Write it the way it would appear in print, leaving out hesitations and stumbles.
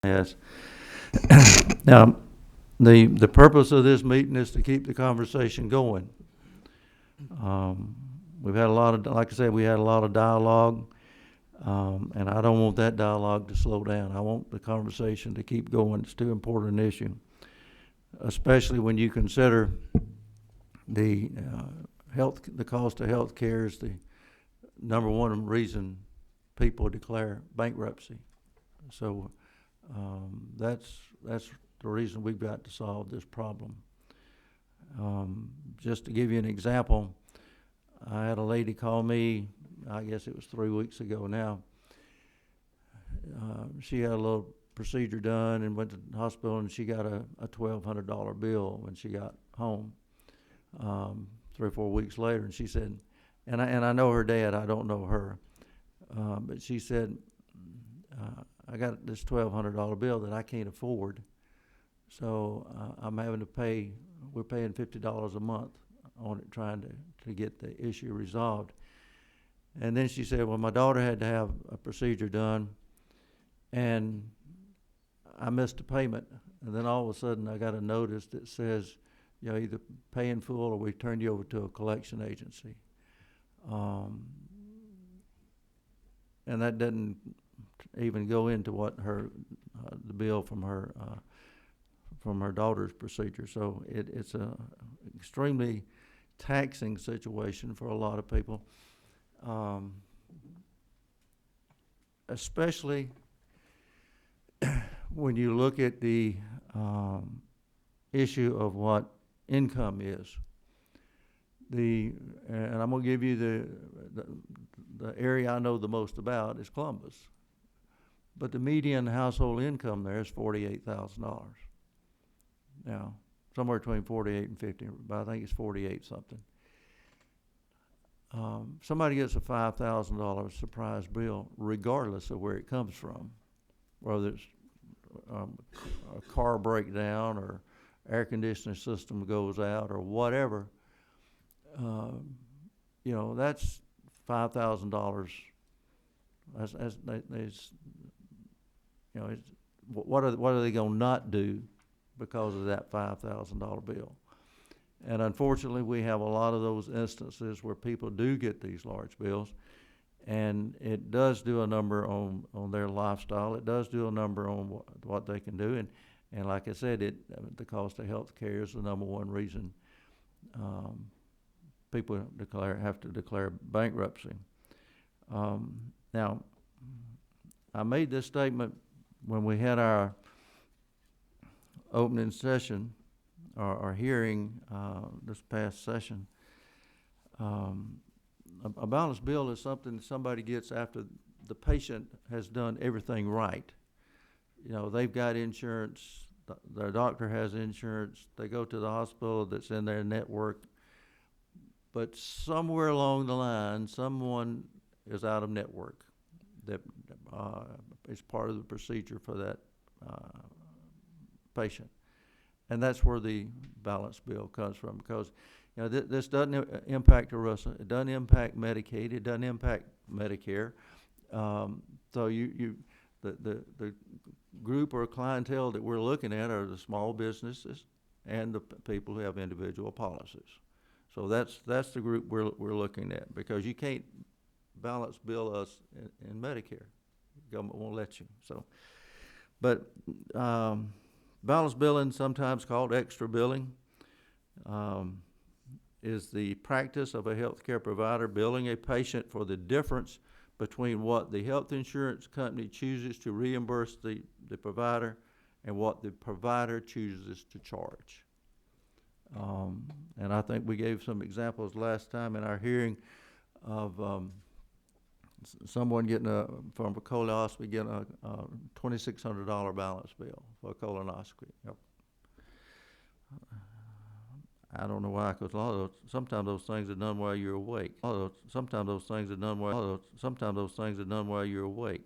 Yes. Now, the purpose of this meeting is to keep the conversation going. We've had a lot of, like I said, we had a lot of dialogue, and I don't want that dialogue to slow down. I want the conversation to keep going. It's too important an issue, especially when you consider the the cost of health care is the number one reason people declare bankruptcy. So that's the reason we've got to solve this problem. Just to give you an example, I had a lady call me, I guess it was 3 weeks ago now. She had a little procedure done and went to the hospital, and she got a $1,200 bill when she got home 3 or 4 weeks later. And she said, and I know her dad, I don't know her, but she said, I got this $1,200 bill that I can't afford, so I'm having to pay, we're paying $50 a month on it, trying to get the issue resolved. And then she said, well, my daughter had to have a procedure done, and I missed a payment. And then all of a sudden I got a notice that says, you know, either pay in full or we turn you over to a collection agency. And that doesn't even go into what her the bill from her daughter's procedure. So it's a extremely taxing situation for a lot of people, especially when you look at the issue of what income is. And I'm going to give you the area I know the most about is Columbus. But the median household income there is $48,000. Now, somewhere between 48 and 50, but I think it's 48 something. Somebody gets a $5,000 surprise bill, regardless of where it comes from, whether it's a car breakdown or air conditioning system goes out or whatever. You know, that's $5,000. You know, what are they going to not do because of that $5,000 bill? And unfortunately, we have a lot of those instances where people do get these large bills, and it does do a number on their lifestyle. It does do a number on what they can do, and like I said, the cost of health care is the number one reason people have to declare bankruptcy. Now, I made this statement when we had our opening session, or hearing this past session. A balance bill is something that somebody gets after the patient has done everything right. You know, they've got insurance, their doctor has insurance, they go to the hospital that's in their network, but somewhere along the line, someone is out of network that is part of the procedure for that patient. And that's where the balance bill comes from, because you know this doesn't impact ERISA, it doesn't impact Medicaid, it doesn't impact Medicare. So the group or clientele that we're looking at are the small businesses and the people who have individual policies. So that's the group we're looking at, because you can't balance bill us in Medicare. The government won't let you. So, but balance billing, sometimes called extra billing, is the practice of a healthcare provider billing a patient for the difference between what the health insurance company chooses to reimburse the provider and what the provider chooses to charge. And I think we gave some examples last time in our hearing of someone from a colonoscopy getting a $2,600 balance bill for a colonoscopy. Yep. I don't know why, because sometimes those things are done while you're awake. Sometimes those things are done while you're awake.